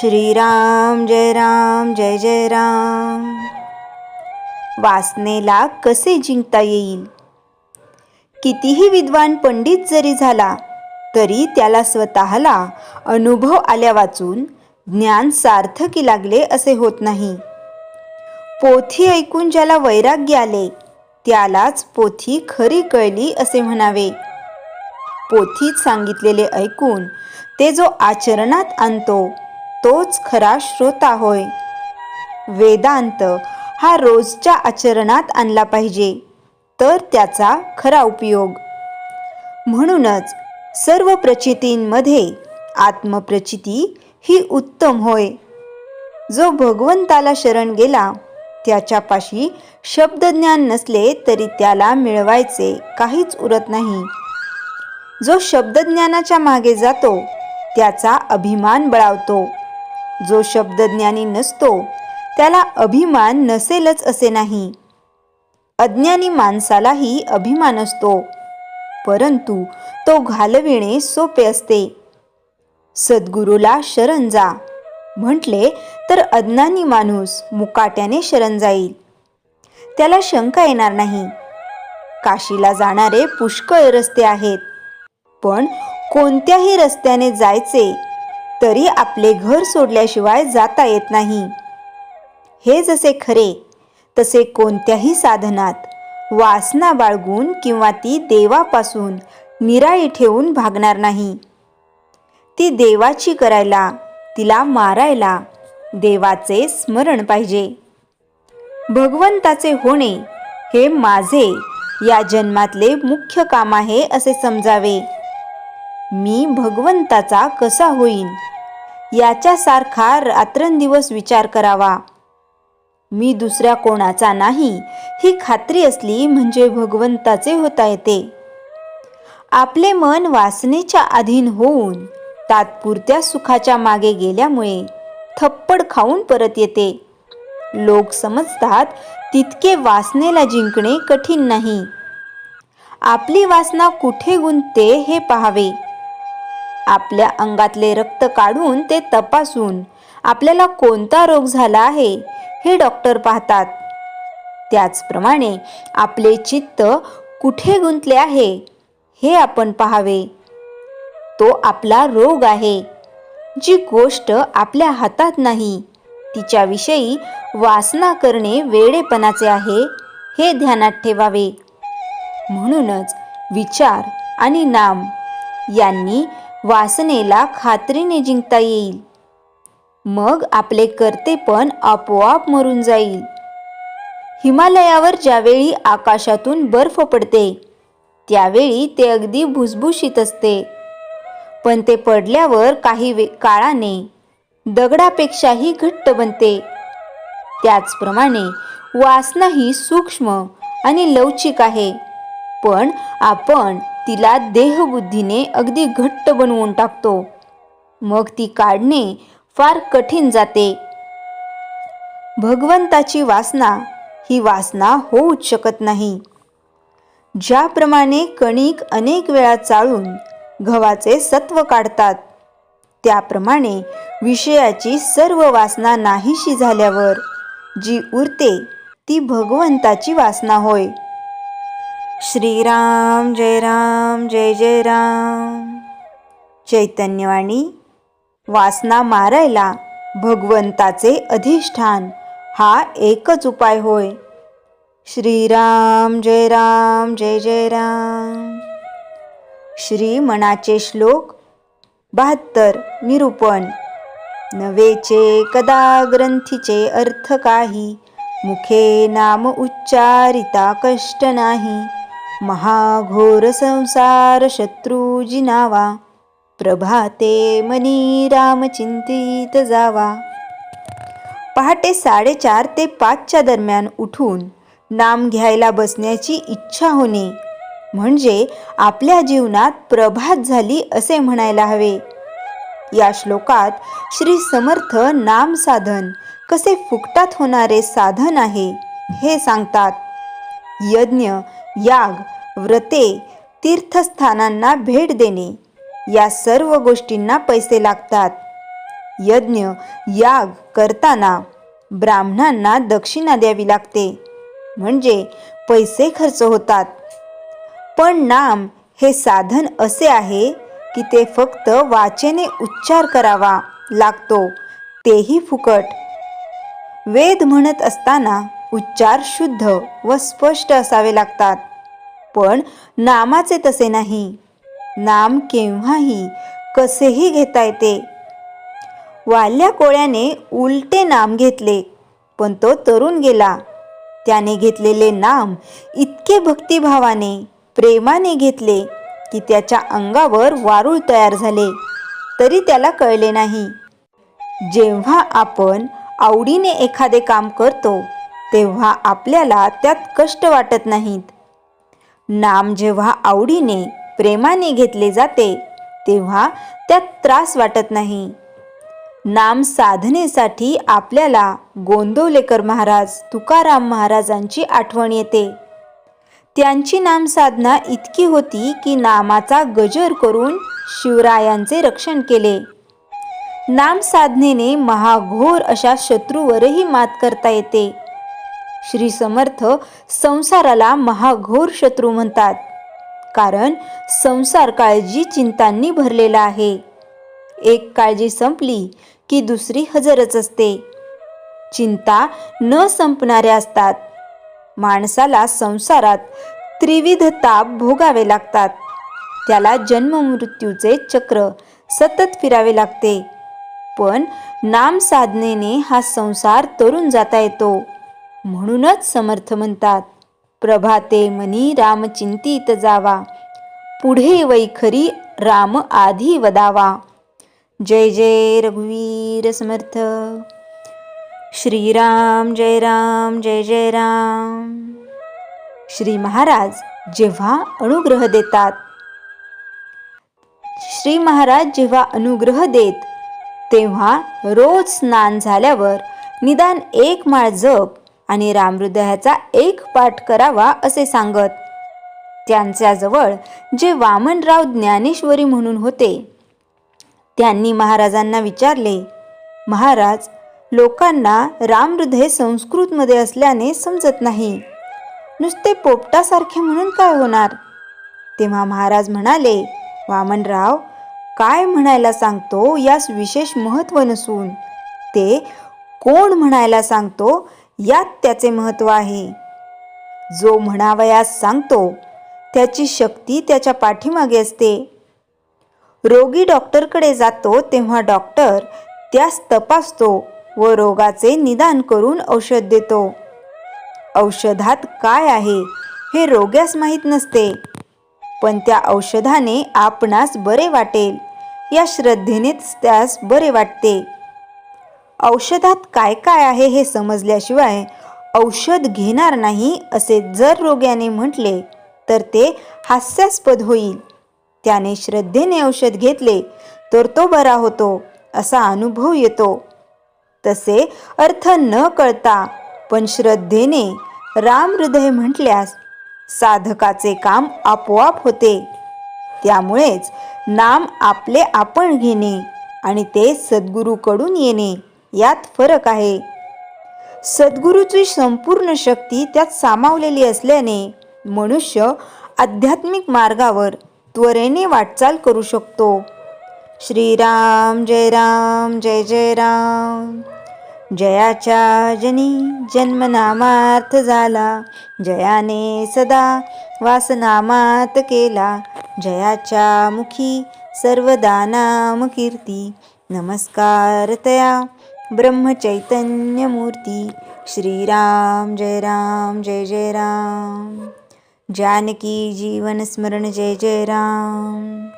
श्रीराम जय जय राम. वासनेला कसे जिंकता येईल? कितीही विद्वान पंडित जरी झाला तरी त्याला स्वतःला अनुभव आल्या वाचून ज्ञान सार्थकी लागले असे होत नाही. पोथी ऐकून ज्याला वैराग्य आले त्यालाच पोथी खरी कळली असे म्हणावे. पोथीत सांगितलेले ऐकून ते जो आचरणात आणतो तोच खरा श्रोता होय. वेदांत हा रोजच्या आचरणात आणला पाहिजे तर त्याचा खरा उपयोग. म्हणूनच सर्व प्रचितींमध्ये आत्मप्रचिती ही उत्तम होय. जो भगवंताला शरण गेला त्याच्यापाशी शब्दज्ञान नसले तरी त्याला मिळवायचे काहीच उरत नाही. जो शब्दज्ञानाच्या मागे जातो त्याचा अभिमान बळावतो. जो शब्दज्ञानी नसतो त्याला अभिमान नसेलच असे नाही. अज्ञानी माणसालाही अभिमान असतो, परंतु तो घालविणे सोपे असते. सद्गुरूला शरण जा म्हटले तर अज्ञानी माणूस मुकाट्याने शरण जाईल. त्याला शंका येणार नाही. काशीला जाणारे पुष्कळ रस्ते आहेत, पण कोणत्याही रस्त्याने जायचे तरी आपले घर सोडल्याशिवाय जाता येत नाही. हे जसे खरे तसे कोणत्याही साधनात वासना बाळगून किंवा ती देवापासून निराळी ठेवून भागणार नाही. ती देवाची करायला, तिला मारायला देवाचे स्मरण पाहिजे. भगवंताचे होणे हे माझे या जन्मातले मुख्य काम आहे असे समजावे. मी भगवंताचा कसा होईन याच्यासारखा रात्रंदिवस विचार करावा. मी दुसऱ्या कोणाचा नाही ही खात्री असली म्हणजे भगवंताचे होता येते. आपले मन वासनेच्या अधीन होऊन तात्पुरत्या सुखाच्या मागे गेल्यामुळे थप्पड खाऊन परत येते. लोक समजतात तितके वासनेला जिंकणे कठीण नाही. आपली वासना कुठे गुंतते हे पाहावे. आपल्या अंगातले रक्त काढून ते तपासून आपल्याला कोणता रोग झाला आहे हे डॉक्टर पाहतात. त्याचप्रमाणे आपले चित्त कुठे गुंतले आहे हे आपण पाहावे. तो आपला रोग आहे. जी गोष्ट आपल्या हातात नाही तिच्याविषयी वासना करणे वेडेपणाचे आहे हे ध्यानात ठेवावे. म्हणूनच विचार आणि नाम यांनी वासनेला खात्रीने जिंकता येईल. मग आपले कर्तेपण आपोआप मरून जाईल. हिमालयावर ज्यावेळी आकाशातून बर्फ पडते त्यावेळी ते अगदी भुसभुशीत असते, पण ते पडल्यावर काही काळाने दगडापेक्षाही घट्ट बनते. त्याचप्रमाणे वासना ही सूक्ष्म आणि लवचिक आहे, पण आपण तिला देहबुद्धीने अगदी घट्ट बनवून टाकतो. मग ती काढणे फार कठीण जाते. भगवंताची वासना ही वासना होऊच शकत नाही. ज्याप्रमाणे कणिक अनेक वेळा चाळून गव्हाचे सत्व काढतात त्याप्रमाणे विषयाची सर्व वासना नाहीशी झाल्यावर जी उरते ती भगवंताची वासना होय. श्रीराम जय जय राम. चैतन्यवाणी. वासना मारायला भगवंताचे अधिष्ठान हा एकच उपाय होय. श्रीराम जय जय राम. श्री मनाचे श्लोक 72. निरूपण. नवेचे कदा ग्रंथीचे अर्थ काही, मुखे नाम उच्चारिता कष्ट नाही. महाघोर संसार शत्रू जिनावा, प्रभाते मनी राम चिंतित जावा. पहाटे 4:30 ते 5 दरम्यान उठून नाम घ्यायला बसण्याची इच्छा होणे म्हणजे आपल्या जीवनात प्रभात झाली असे म्हणायला हवे. या श्लोकात श्री समर्थ नाम साधन कसे फुकटात होणारे साधन आहे हे सांगतात. यज्ञ, याग, व्रते, तीर्थस्थानांना भेट देणे या सर्व गोष्टींना पैसे लागतात. यज्ञ याग करताना ब्राह्मणांना दक्षिणा द्यावी लागते, म्हणजे पैसे खर्च होतात. पण नाम हे साधन असे आहे की ते फक्त वाचेने उच्चार करावा लागतो, तेही फुकट. वेद म्हणत असताना उच्चार शुद्ध व स्पष्ट असावे लागतात, पण नामाचे तसे नाही. नाम केव्हाही कसेही घेता येते. वाल्या कोळ्याने उलटे नाम घेतले, पण तो तरुण गेला. त्याने घेतलेले नाम इतके भक्तिभावाने प्रेमाने घेतले की त्याच्या अंगावर वारूळ तयार झाले, तरी त्याला कळले नाही. जेव्हा आपण आवडीने एखादे काम करतो तेव्हा आपल्याला त्यात कष्ट वाटत नाहीत. नाम जेव्हा आवडीने प्रेमाने घेतले जाते तेव्हा त्यात त्रास वाटत नाही. नाम साधनेसाठी आपल्याला गोंदवलेकर महाराज, तुकाराम महाराजांची आठवण येते. त्यांची नामसाधना इतकी होती की नामाचा गजर करून शिवरायांचे रक्षण केले. नामसाधनेने महाघोर अशा शत्रूवरही मात करता येते. श्री समर्थ संसाराला महाघोर शत्रू म्हणतात, कारण संसार काळजी चिंतांनी भरलेला आहे. एक काळजी संपली की दुसरी हजरच असते. चिंता न संपणाऱ्या असतात. माणसाला संसारात त्रिविध ताप भोगावे लागतात. त्याला जन्ममृत्यूचे चक्र सतत फिरावे लागते. पण नाम साधनेने हा संसार तरून जाता येतो. म्हणूनच समर्थ म्हणतात, प्रभाते मनी राम चिंतित जावा, पुढे वैखरी राम आधी वदावा. जय जय रघुवीर समर्थ. श्रीराम जय राम जय जय राम. श्री महाराज जेव्हा अनुग्रह देतात, श्री महाराज जेव्हा अनुग्रह देत तेव्हा रोज स्नान झाल्यावर निदान 1 माळ जप आणि रामहृदयाचा 1 पाठ करावा असे सांगत. त्यांच्याजवळ जे वामनराव ज्ञानेश्वरी म्हणून होते, त्यांनी महाराजांना विचारले, महाराज, लोकांना रामहृदय संस्कृतमध्ये असल्याने समजत नाही, नुसते पोपटासारखे म्हणून काय होणार? तेव्हा महाराज म्हणाले, वामनराव, काय म्हणायला सांगतो यास विशेष महत्त्व नसून ते कोण म्हणायला सांगतो यात त्याचे महत्त्व आहे. जो म्हणावयास सांगतो त्याची शक्ती त्याच्या पाठीमागे असते. रोगी डॉक्टरकडे जातो तेव्हा डॉक्टर त्यास तपासतो व रोगाचे निदान करून औषध देतो. औषधात काय आहे हे रोग्यास माहीत नसते, पण त्या औषधाने आपणास बरे वाटेल या श्रद्धेनेच त्यास बरे वाटते. औषधात काय काय आहे हे समजल्याशिवाय औषध घेणार नाही असे जर रोग्याने म्हटले तर ते हास्यास्पद होईल. त्याने श्रद्धेने औषध घेतले तर तो बरा होतो असा अनुभव येतो. तसे अर्थ न कळता पण श्रद्धेने रामहृदय म्हटल्यास साधकाचे काम आपोआप होते. त्यामुळेच नाम आपले आपण घेणे आणि ते सद्गुरूकडून येणे यात फरक आहे. सद्गुरूची संपूर्ण शक्ती त्यात सामावलेली असल्याने मनुष्य आध्यात्मिक मार्गावर त्वरेने वाटचाल करू शकतो. श्रीराम जय राम जय जय राम. जयाच्या जनी जन्मनामार्थ झाला, जयाने सदा वासनामात केला. जयाच्या मुखी सर्वदा नाम कीर्ती, नमस्कार तया ब्रह्मचैतन्य मूर्ती. श्रीराम जय राम जय जय राम. जानकी जीवन स्मरण जय जय राम.